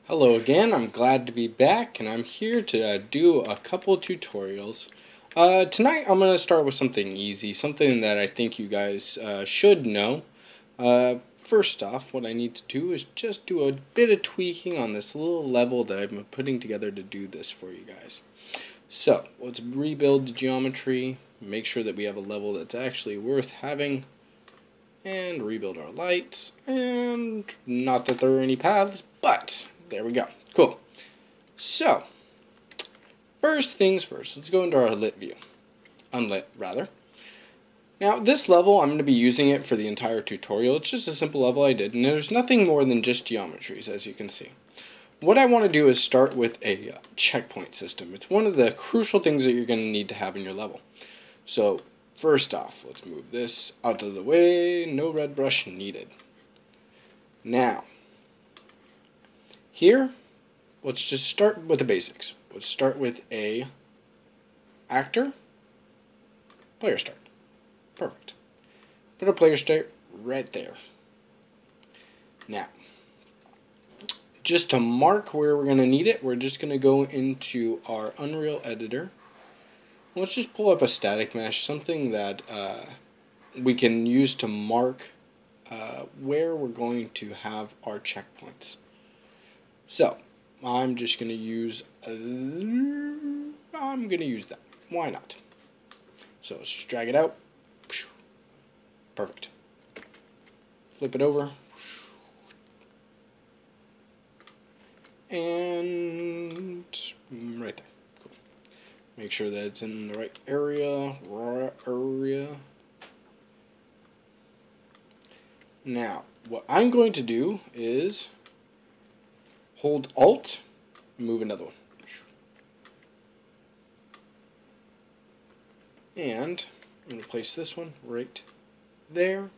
Hello again, I'm glad to be back and I'm here to do a couple tutorials. Tonight I'm going to start with something easy, something that I think you guys should know. First off, what I need to do is just do a bit of tweaking on this little level that I've been putting together to do this for you guys. So, let's rebuild the geometry, make sure that we have a level that's actually worth having, and rebuild our lights, and not that there are any paths, but there we go. Cool. So, first things first, let's go into our lit view. Unlit, rather. Now, this level, I'm going to be using it for the entire tutorial. It's just a simple level I did, and there's nothing more than just geometries, as you can see. What I want to do is start with a checkpoint system. It's one of the crucial things that you're going to need to have in your level. So, first off, let's move this out of the way. No red brush needed. Now, here, let's just start with the basics. Let's start with a actor, player start. Perfect. Put a player start right there. Now, just to mark where we're going to need it, we're just going to go into our Unreal Editor. Let's just pull up a static mesh, something that we can use to mark where we're going to have our checkpoints. So, I'm just going to use that. Why not? So, let's just drag it out. Perfect. Flip it over. And right there. Cool. Make sure that it's in the right area. Now, what I'm going to do is hold Alt, move another one. And I'm going to place this one right there.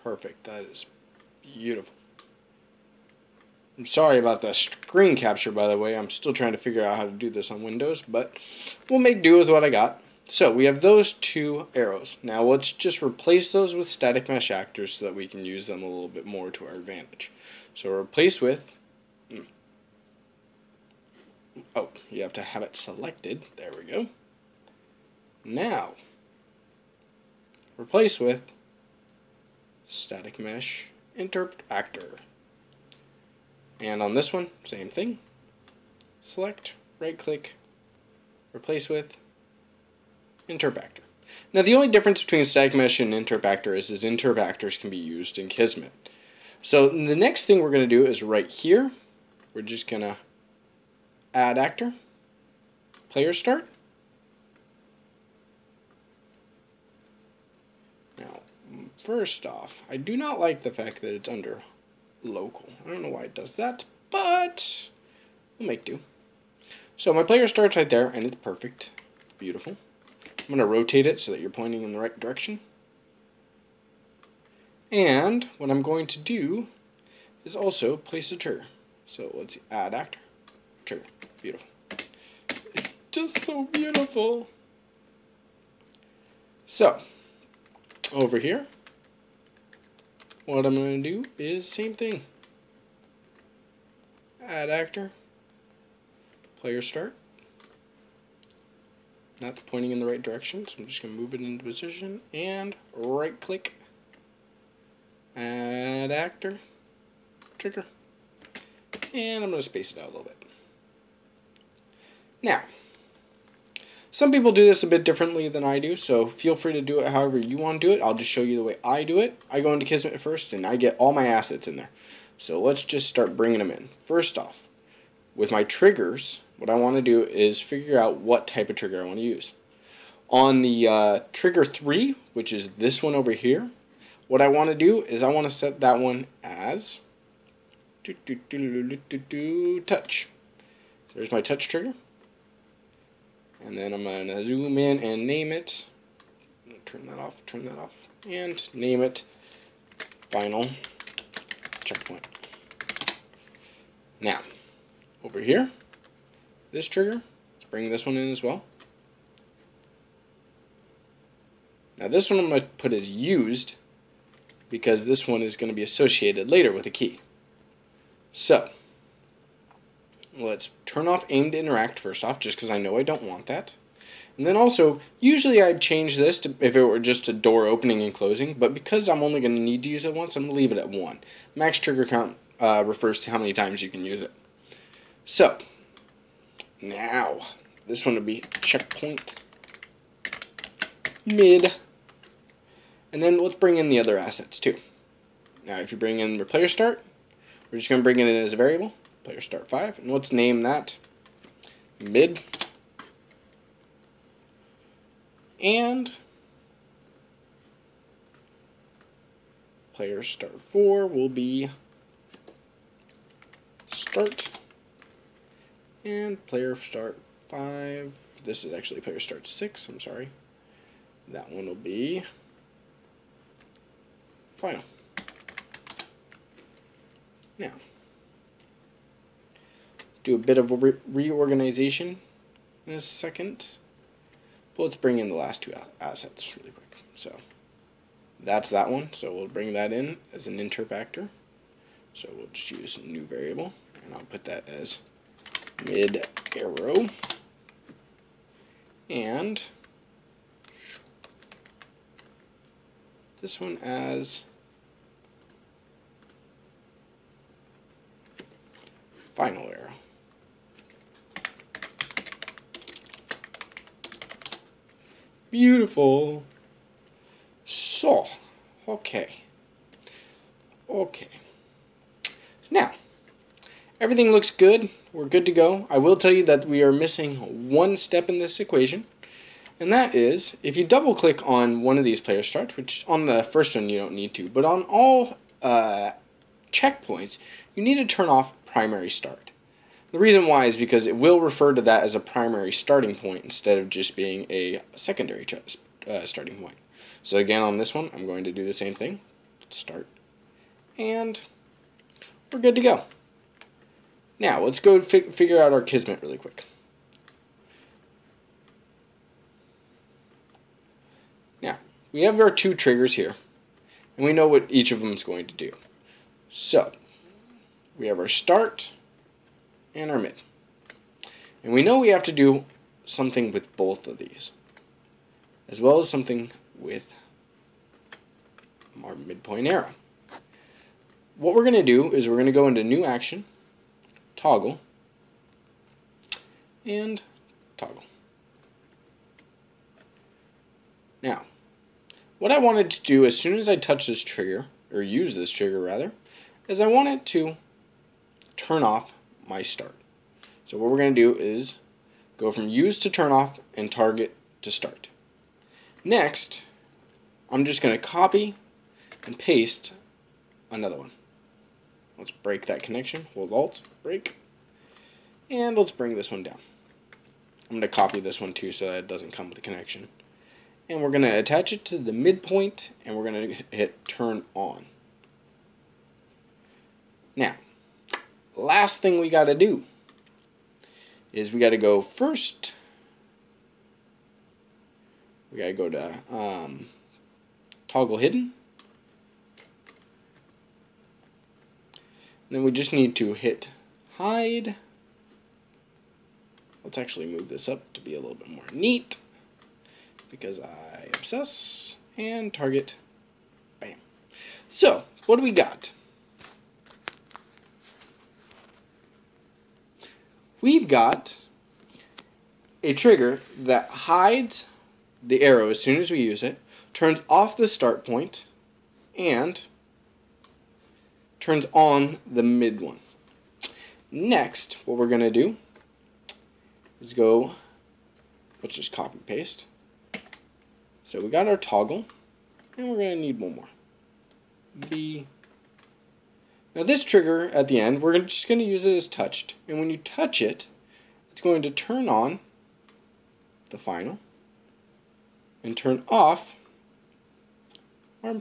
Perfect. That is beautiful. I'm sorry about the screen capture, by the way. I'm still trying to figure out how to do this on Windows, but we'll make do with what I got. So we have those two arrows. Now let's just replace those with static mesh actors so that we can use them a little bit more to our advantage. So replace with, oh, you have to have it selected. There we go. Now, replace with static mesh interpret actor. And on this one, same thing. Select, right click, replace with interp actor. Now the only difference between static mesh and interp actor is interp actors can be used in Kismet. So the next thing we're going to do is right here, we're just going to add actor, player start. Now, first off, I do not like the fact that it's under local. I don't know why it does that, but we'll make do. So my player starts right there, and it's perfect. Beautiful. I'm going to rotate it so that you're pointing in the right direction. And what I'm going to do is also place a trigger. So let's add actor, trigger. Beautiful. It's just so beautiful. So, over here, what I'm going to do is same thing. Add actor, player start. That's pointing in the right direction, so I'm just going to move it into position and right click. Add actor, trigger. And I'm going to space it out a little bit. Now, some people do this a bit differently than I do, so feel free to do it however you want to do it. I'll just show you the way I do it. I go into Kismet first, and I get all my assets in there. So let's just start bringing them in. First off, with my triggers, what I want to do is figure out what type of trigger I want to use. On the trigger 3, which is this one over here, what I want to do is I want to set that one as touch. There's my touch trigger. And then I'm going to zoom in and name it. Turn that off, and name it final checkpoint. Now, over here, this trigger, let's bring this one in as well. Now this one I'm going to put as used because this one is going to be associated later with a key. So, let's turn off aim to interact first off, just because I know I don't want that. And then also, usually I'd change this to if it were just a door opening and closing, but because I'm only going to need to use it once, I'm going to leave it at 1. Max trigger count refers to how many times you can use it. So, now, this one would be checkpoint, mid, and then let's bring in the other assets too. Now, if you bring in your player start, we're just going to bring it in as a variable, player start 5, and let's name that mid, and player start 4 will be start, and player start 5, this is actually player start 6, I'm sorry, that one will be final. Now, let's do a bit of a reorganization in a second, but let's bring in the last two assets really quick. So that's that one, so we'll bring that in as an interp actor. So we'll just use new variable, and I'll put that as mid arrow, and this one as final arrow. Beautiful. So, okay. Now, everything looks good. We're good to go. I will tell you that we are missing one step in this equation, and that is if you double click on one of these player starts, which on the first one you don't need to, but on all checkpoints you need to turn off primary start. The reason why is because it will refer to that as a primary starting point instead of just being a secondary starting point. So again, on this one, I'm going to do the same thing. Start. And we're good to go. Now, let's go figure out our Kismet really quick. Now, we have our two triggers here, and we know what each of them is going to do. So, we have our start and our mid. And we know we have to do something with both of these, as well as something with our midpoint arrow. What we're going to do is we're going to go into new action, toggle, and toggle. Now, what I wanted to do as soon as I touch this trigger, or use this trigger rather, is I want it to turn off my start. So what we're going to do is go from use to turn off and target to start. Next, I'm just going to copy and paste another one. Let's break that connection. Hold Alt, break, and let's bring this one down. I'm going to copy this one too so that it doesn't come with a connection. And we're going to attach it to the midpoint, and we're going to hit turn on. Now, last thing we got to do is we got to go first. We got to go to toggle hidden. And then we just need to hit hide. Let's actually move this up to be a little bit more neat because I obsess, and target. Bam. So, what do we got? We've got a trigger that hides the arrow as soon as we use it, turns off the start point, and turns on the mid one. Next, what we're going to do is go, let's just copy paste. So we got our toggle, and we're going to need one more. B. Now this trigger at the end, we're just going to use it as touched. And when you touch it, it's going to turn on the final and turn off our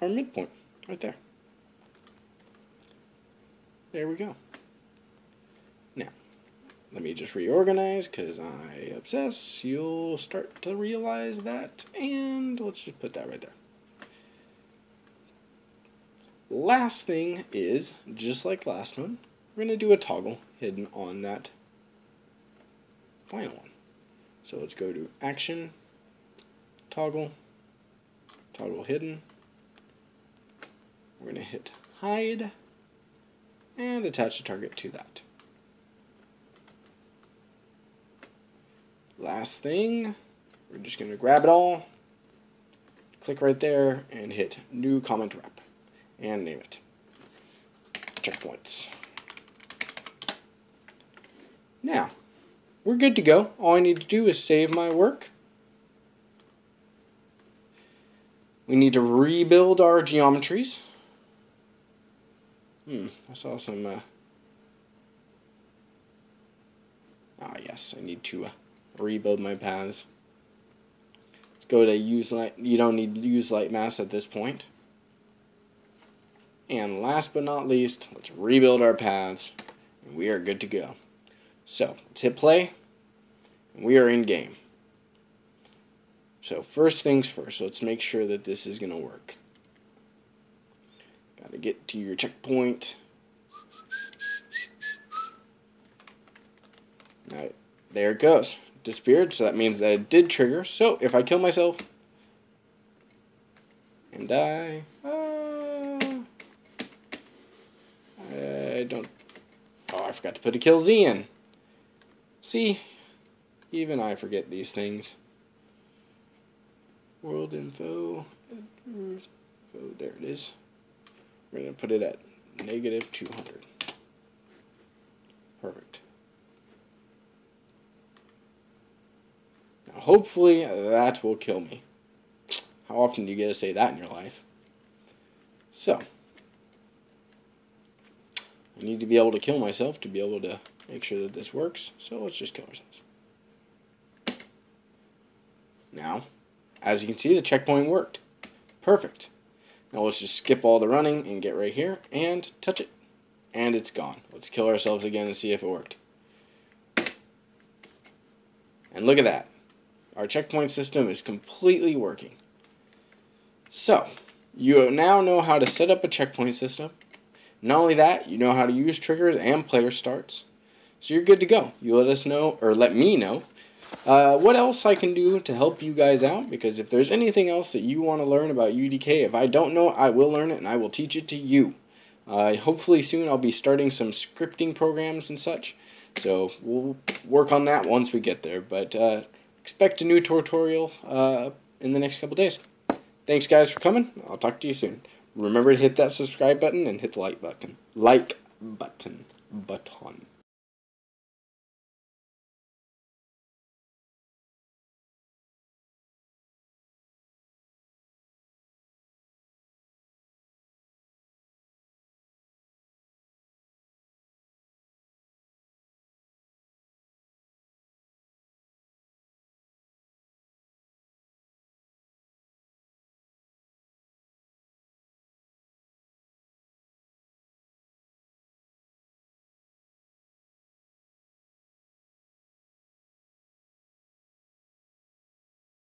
midpoint right there. There we go. Now, let me just reorganize because I obsess. You'll start to realize that. And let's just put that right there. Last thing is, just like last one, we're going to do a toggle hidden on that final one. So let's go to Action, Toggle, Toggle Hidden. We're going to hit Hide and attach the target to that. Last thing, we're just going to grab it all, click right there, and hit New Comment Wrap, and name it Checkpoints. Now, we're good to go. All I need to do is save my work. We need to rebuild our geometries. I saw some, yes, I need to rebuild my paths. Let's go to use light. You don't need to use light mask at this point. And last but not least, let's rebuild our paths, and we are good to go. So, let's hit play, and we are in game. So, first things first, let's make sure that this is going to work. Got to get to your checkpoint. Now, there it goes. Disappeared, so that means that it did trigger. So, if I kill myself and die, I don't... Oh, I forgot to put a kill Z in. See, even I forget these things. World info, there it is. We're going to put it at -200. Perfect. Now, hopefully that will kill me. How often do you get to say that in your life? So, I need to be able to kill myself to be able to make sure that this works. So let's just kill ourselves. Now, as you can see, the checkpoint worked. Perfect. Now let's just skip all the running and get right here and touch it. And it's gone. Let's kill ourselves again and see if it worked. And look at that. Our checkpoint system is completely working. So, you now know how to set up a checkpoint system. Not only that, you know how to use triggers and player starts. So you're good to go. You let us know, or let me know, what else I can do to help you guys out. Because if there's anything else that you want to learn about UDK, if I don't know, I will learn it and I will teach it to you. Hopefully soon I'll be starting some scripting programs and such. So we'll work on that once we get there. But expect a new tutorial in the next couple days. Thanks guys for coming. I'll talk to you soon. Remember to hit that subscribe button and hit the like button.